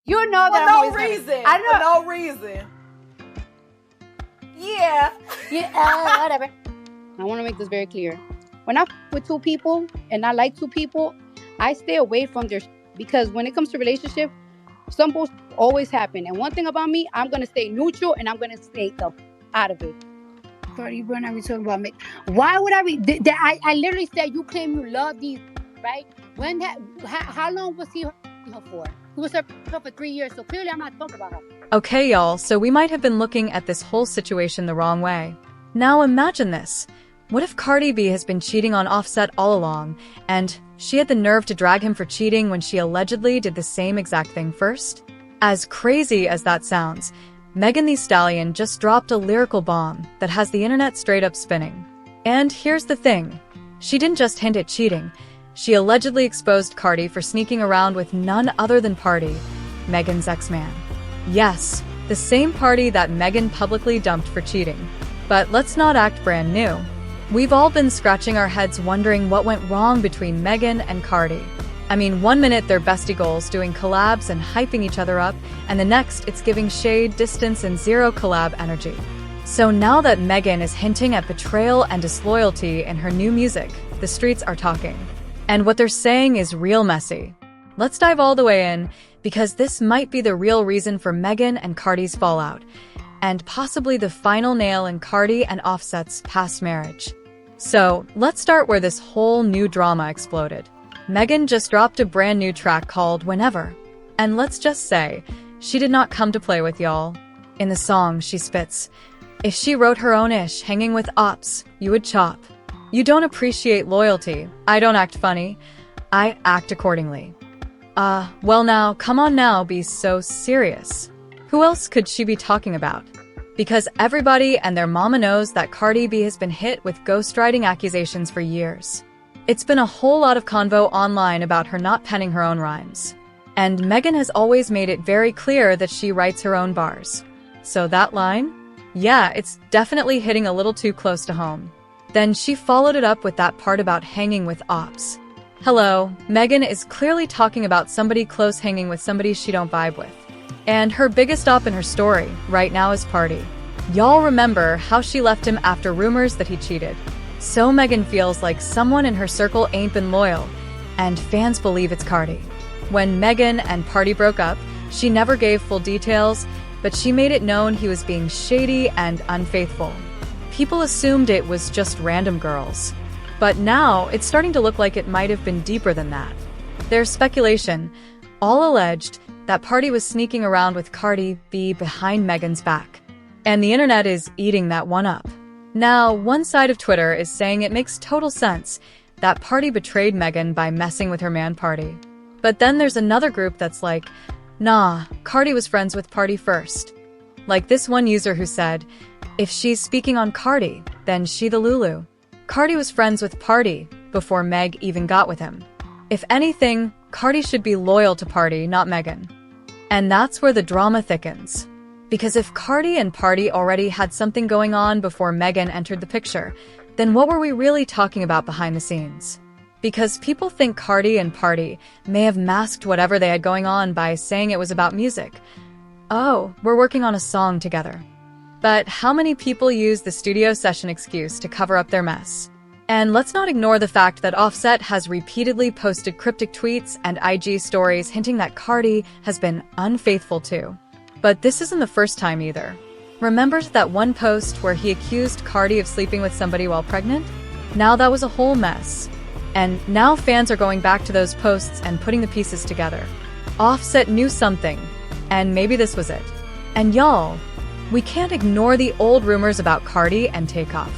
You know that for I'm no always reason. I know. For no reason. Yeah. Yeah, whatever. I want to make this very clear. When I'm with two people and I like two people, I stay away from their because when it comes to relationship, some bullshit always happen. And one thing about me, I'm gonna stay neutral and I'm gonna stay out of it. Cardi, we're not talking about me. Why would I be? I literally said you claim you love these, right? When that? How long was he her for? He was her for 3 years, so clearly I'm not talking about her. Okay, y'all, so we might have been looking at this whole situation the wrong way. Now imagine this. What if Cardi B has been cheating on Offset all along, and she had the nerve to drag him for cheating when she allegedly did the same exact thing first? As crazy as that sounds, Megan Thee Stallion just dropped a lyrical bomb that has the internet straight up spinning. And here's the thing. She didn't just hint at cheating. She allegedly exposed Cardi for sneaking around with none other than Pardi, Megan's ex-man. Yes, the same Pardi that Megan publicly dumped for cheating. But let's not act brand new. We've all been scratching our heads wondering what went wrong between Megan and Cardi. I mean, one minute they're bestie goals doing collabs and hyping each other up, and the next it's giving shade, distance, and zero collab energy. So now that Megan is hinting at betrayal and disloyalty in her new music, the streets are talking. And what they're saying is real messy. Let's dive all the way in, because this might be the real reason for Megan and Cardi's fallout, and possibly the final nail in Cardi and Offset's past marriage. So, let's start where this whole new drama exploded. Megan just dropped a brand new track called Whenever. And let's just say, she did not come to play with y'all. In the song, she spits, "If she wrote her own ish hanging with ops, you would chop. You don't appreciate loyalty. I don't act funny. I act accordingly." Well now, come on now, be so serious. Who else could she be talking about? Because everybody and their mama knows that Cardi B has been hit with ghostwriting accusations for years. It's been a whole lot of convo online about her not penning her own rhymes. And Megan has always made it very clear that she writes her own bars. So that line? Yeah, it's definitely hitting a little too close to home. Then she followed it up with that part about hanging with ops. Hello, Megan is clearly talking about somebody close hanging with somebody she don't vibe with. And her biggest op in her story right now is Pardi. Y'all remember how she left him after rumors that he cheated. So Megan feels like someone in her circle ain't been loyal, and fans believe it's Cardi. When Megan and Pardi broke up, she never gave full details, but she made it known he was being shady and unfaithful. People assumed it was just random girls. But now, it's starting to look like it might have been deeper than that. There's speculation, all alleged, that Pardi was sneaking around with Cardi B behind Megan's back. And the internet is eating that one up. Now, one side of Twitter is saying it makes total sense that Pardi betrayed Megan by messing with her man Pardi. But then there's another group that's like, nah, Cardi was friends with Pardi first. Like this one user who said, if she's speaking on Cardi, then she the Lulu. Cardi was friends with Pardi before Meg even got with him. If anything, Cardi should be loyal to Pardi, not Megan. And that's where the drama thickens. Because if Cardi and Pardi already had something going on before Megan entered the picture, then what were we really talking about behind the scenes? Because people think Cardi and Pardi may have masked whatever they had going on by saying it was about music. Oh, we're working on a song together. But how many people use the studio session excuse to cover up their mess? And let's not ignore the fact that Offset has repeatedly posted cryptic tweets and IG stories hinting that Cardi has been unfaithful too. But this isn't the first time either. Remember that one post where he accused Cardi of sleeping with somebody while pregnant? Now that was a whole mess. And now fans are going back to those posts and putting the pieces together. Offset knew something, and maybe this was it. And y'all, we can't ignore the old rumors about Cardi and Takeoff.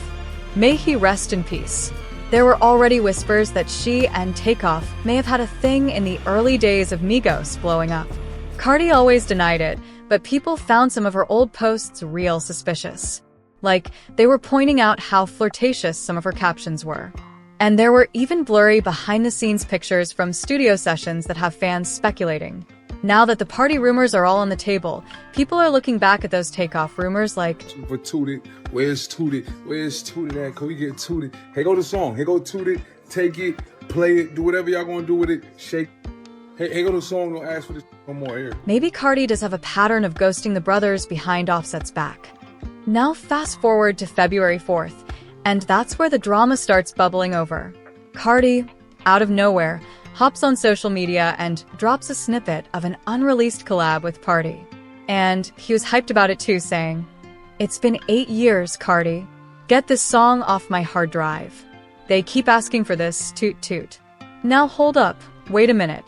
May he rest in peace. There were already whispers that she and Takeoff may have had a thing in the early days of Migos blowing up. Cardi always denied it, but people found some of her old posts real suspicious. Like, they were pointing out how flirtatious some of her captions were. And there were even blurry behind-the-scenes pictures from studio sessions that have fans speculating. Now that the Pardi rumors are all on the table, people are looking back at those Takeoff rumors like, But Tooted, where's Tooted? Where's Tooted at? Can we get Tooted? Here go the song. Here go Tooted. Take it, play it, do whatever y'all gonna do with it. Shake. Hey, go to the song, don't ask for this no more here. Maybe Cardi does have a pattern of ghosting the brothers behind Offset's back. Now fast forward to February 4th, and that's where the drama starts bubbling over. Cardi, out of nowhere, hops on social media and drops a snippet of an unreleased collab with Pardi. And he was hyped about it too, saying, "It's been 8 years, Cardi. Get this song off my hard drive. They keep asking for this, toot toot." Now hold up, wait a minute.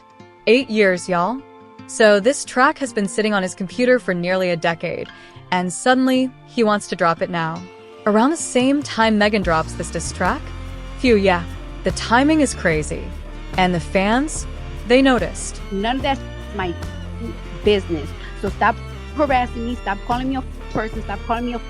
8 years, y'all? So this track has been sitting on his computer for nearly a decade, and suddenly, he wants to drop it now. Around the same time Megan drops this diss track? Phew, yeah, the timing is crazy. And the fans? They noticed. None of that's my business. So stop harassing me, stop calling me a person, stop calling me a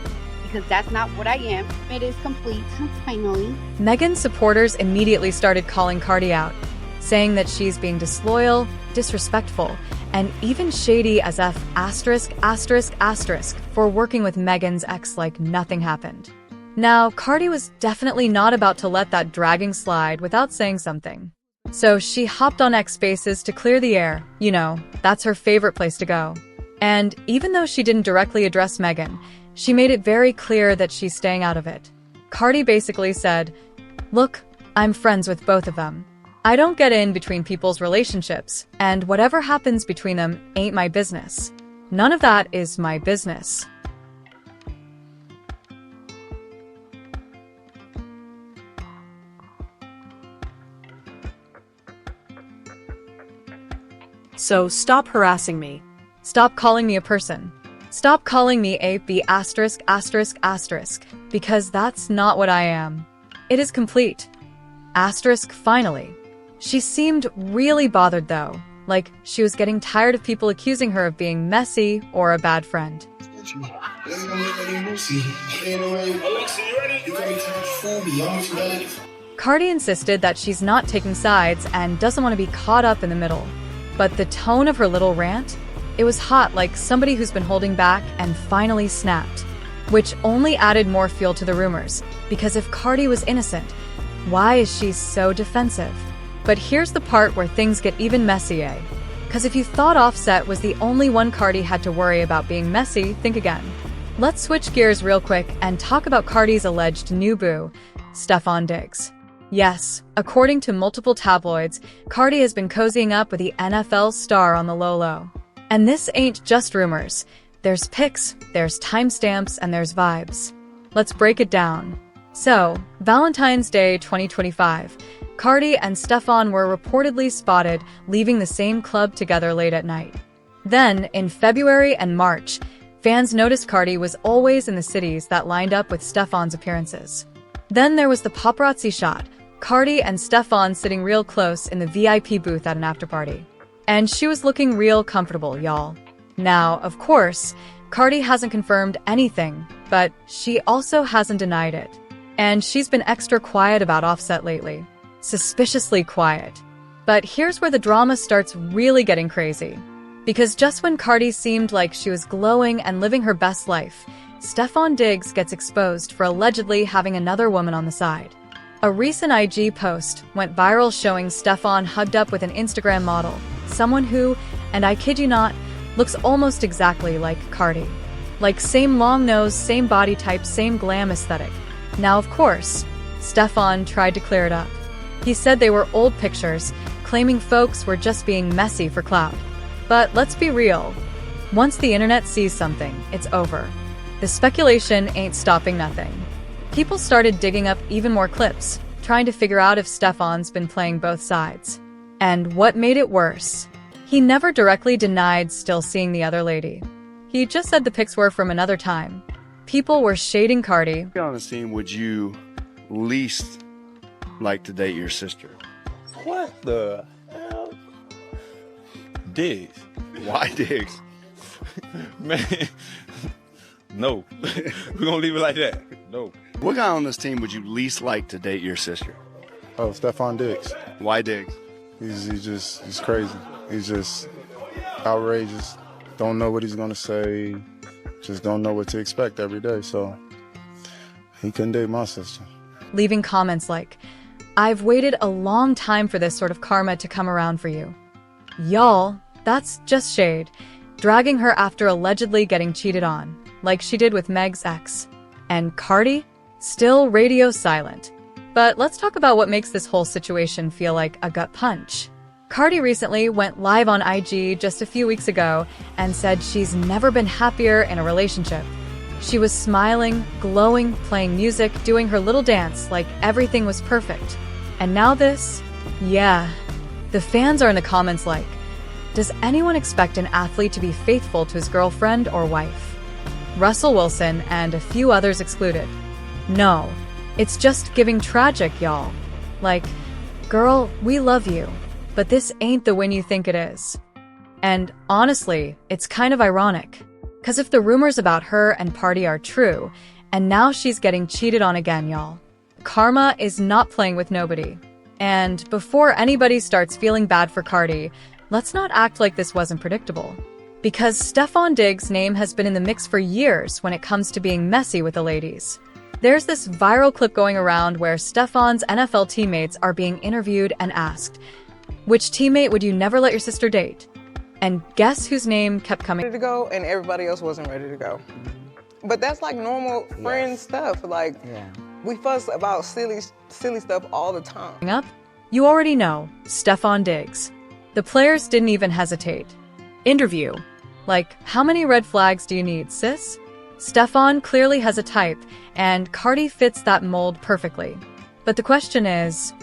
because that's not what I am. It is complete, finally. Megan's supporters immediately started calling Cardi out, saying that she's being disloyal, disrespectful, and even shady as F **** for working with Megan's ex like nothing happened. Now, Cardi was definitely not about to let that dragging slide without saying something. So she hopped on X Spaces to clear the air. You know, that's her favorite place to go. And even though she didn't directly address Megan, she made it very clear that she's staying out of it. Cardi basically said, "Look, I'm friends with both of them. I don't get in between people's relationships, and whatever happens between them ain't my business. None of that is my business." So stop harassing me. Stop calling me a person. Stop calling me a B******, because that's not what I am. It is complete. Finally. She seemed really bothered though, like she was getting tired of people accusing her of being messy or a bad friend. Cardi insisted that she's not taking sides and doesn't want to be caught up in the middle. But the tone of her little rant? It was hot, like somebody who's been holding back and finally snapped. Which only added more fuel to the rumors, because if Cardi was innocent, why is she so defensive? But here's the part where things get even messy, eh? Because if you thought Offset was the only one Cardi had to worry about being messy, think again. Let's switch gears real quick and talk about Cardi's alleged new boo, Stefon Diggs. Yes, according to multiple tabloids, Cardi has been cozying up with the NFL star on the low-low. And this ain't just rumors. There's pics, there's timestamps, and there's vibes. Let's break it down. So, Valentine's Day 2025, Cardi and Stefon were reportedly spotted leaving the same club together late at night. Then, in February and March, fans noticed Cardi was always in the cities that lined up with Stefon's appearances. Then there was the paparazzi shot, Cardi and Stefon sitting real close in the VIP booth at an afterparty. And she was looking real comfortable, y'all. Now, of course, Cardi hasn't confirmed anything, but she also hasn't denied it. And she's been extra quiet about Offset lately. Suspiciously quiet. But here's where the drama starts really getting crazy. Because just when Cardi seemed like she was glowing and living her best life, Stefon Diggs gets exposed for allegedly having another woman on the side. A recent IG post went viral showing Stefon hugged up with an Instagram model, someone who, and I kid you not, looks almost exactly like Cardi. Like same long nose, same body type, same glam aesthetic. Now of course, Stefon tried to clear it up. He said they were old pictures, claiming folks were just being messy for clout. But let's be real. Once the internet sees something, it's over. The speculation ain't stopping nothing. People started digging up even more clips, trying to figure out if Stefon's been playing both sides. And what made it worse? He never directly denied still seeing the other lady. He just said the pics were from another time. People were shading Cardi. On the scene, would you least like to date your sister? What the hell? Diggs. Why Diggs? Man, no. We're gonna leave it like that. No. What guy on this team would you least like to date your sister? Oh, Stefon Diggs. Why Diggs? He's crazy. He's just outrageous. Don't know what he's gonna say. Just don't know what to expect every day. So he couldn't date my sister. Leaving comments like, "I've waited a long time for this sort of karma to come around for you." Y'all, that's just shade. Dragging her after allegedly getting cheated on, like she did with Meg's ex. And Cardi? Still radio silent. But let's talk about what makes this whole situation feel like a gut punch. Cardi recently went live on IG just a few weeks ago and said she's never been happier in a relationship. She was smiling, glowing, playing music, doing her little dance like everything was perfect. And now this? Yeah. The fans are in the comments like, does anyone expect an athlete to be faithful to his girlfriend or wife? Russell Wilson and a few others excluded. No, it's just giving tragic, y'all. Like, girl, we love you, but this ain't the win you think it is. And honestly, it's kind of ironic. Because if the rumors about her and Pardi are true, and now she's getting cheated on again, y'all. Karma is not playing with nobody. And before anybody starts feeling bad for Cardi, let's not act like this wasn't predictable. Because Stefon Diggs' name has been in the mix for years when it comes to being messy with the ladies. There's this viral clip going around where Stefon's NFL teammates are being interviewed and asked, which teammate would you never let your sister date? And guess whose name kept coming? Ready to go, and everybody else wasn't ready to go. But that's like normal friend stuff. Like, we fuss about silly stuff all the time. Up? You already know, Stefon Diggs. The players didn't even hesitate. Interview. Like, how many red flags do you need, sis? Stefon clearly has a type, and Cardi fits that mold perfectly. But the question is,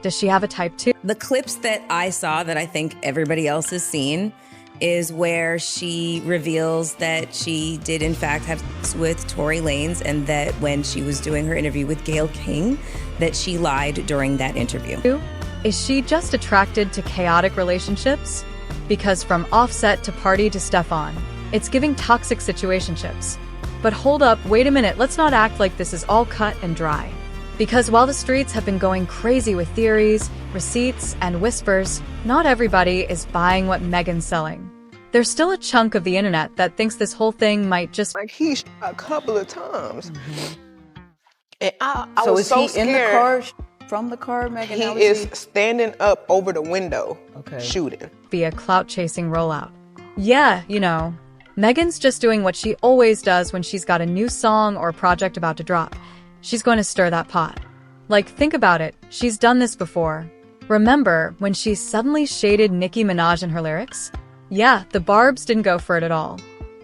does she have a type too? The clips that I saw that I think everybody else has seen is where she reveals that she did in fact have sex with Tory Lanez, and that when she was doing her interview with Gayle King, that she lied during that interview. Is she just attracted to chaotic relationships? Because from Offset to Pardi to Stefon, it's giving toxic situationships. But hold up, wait a minute, let's not act like this is all cut and dry. Because while the streets have been going crazy with theories, receipts, and whispers, not everybody is buying what Megan's selling. There's still a chunk of the internet that thinks this whole thing might just— Like, he shot a couple of times. And I So was is so he scared. in the car, from the car, Megan? He How is standing up over the window, shooting. be a clout-chasing rollout. Yeah, you know, Megan's just doing what she always does when she's got a new song or project about to drop. She's going to stir that pot. Like, think about it, she's done this before. Remember when she suddenly shaded Nicki Minaj in her lyrics? Yeah, the barbs didn't go for it at all.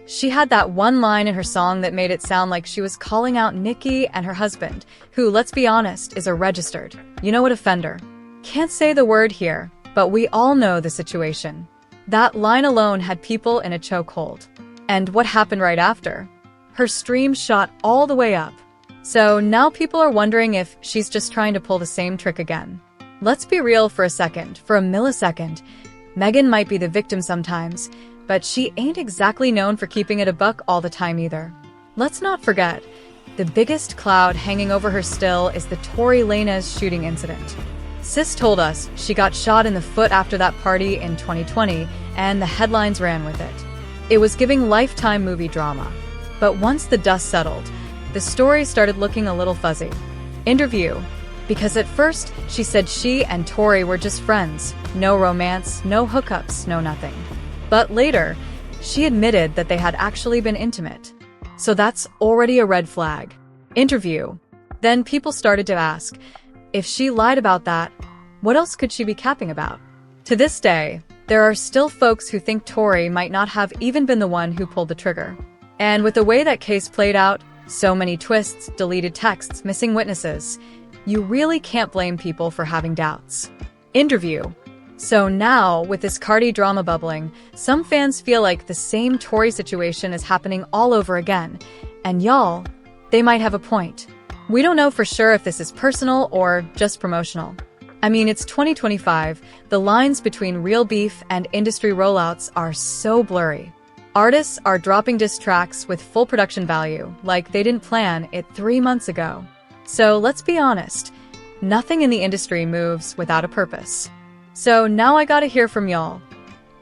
She had that one line in her song that made it sound like she was calling out Nicki and her husband, who, let's be honest, is a registered, you know what, offender. Can't say the word here, but we all know the situation. That line alone had people in a chokehold. And what happened right after? Her stream shot all the way up. So now people are wondering if she's just trying to pull the same trick again. Let's be real for a second, for a millisecond. Megan might be the victim sometimes, but she ain't exactly known for keeping it a buck all the time either. Let's not forget, the biggest cloud hanging over her still is the Tory Lanez shooting incident. Sis told us she got shot in the foot after that party in 2020, and the headlines ran with it. It was giving Lifetime movie drama. But once the dust settled, the story started looking a little fuzzy. Interview. Because at first, she said she and Tory were just friends. No romance, no hookups, no nothing. But later, she admitted that they had actually been intimate. So that's already a red flag. Interview. Then people started to ask, if she lied about that, what else could she be capping about? To this day, there are still folks who think Tory might not have even been the one who pulled the trigger. And with the way that case played out, so many twists, deleted texts, missing witnesses, you really can't blame people for having doubts. Interview. So now, with this Cardi drama bubbling, some fans feel like the same Tory situation is happening all over again. And y'all, they might have a point. We don't know for sure if this is personal or just promotional. I mean, it's 2025, the lines between real beef and industry rollouts are so blurry. Artists are dropping diss tracks with full production value, like they didn't plan it 3 months ago. So let's be honest, nothing in the industry moves without a purpose. So now I gotta hear from y'all.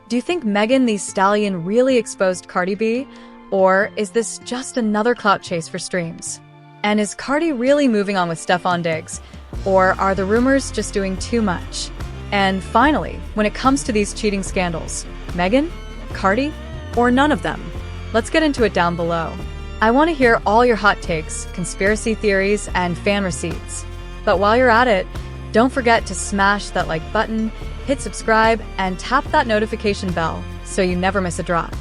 Do you think Megan Thee Stallion really exposed Cardi B? Or is this just another clout chase for streams? And is Cardi really moving on with Stefon Diggs? Or are the rumors just doing too much? And finally, when it comes to these cheating scandals, Megan, Cardi, or none of them? Let's get into it down below. I want to hear all your hot takes, conspiracy theories, and fan receipts. But while you're at it, don't forget to smash that like button, hit subscribe, and tap that notification bell so you never miss a drop.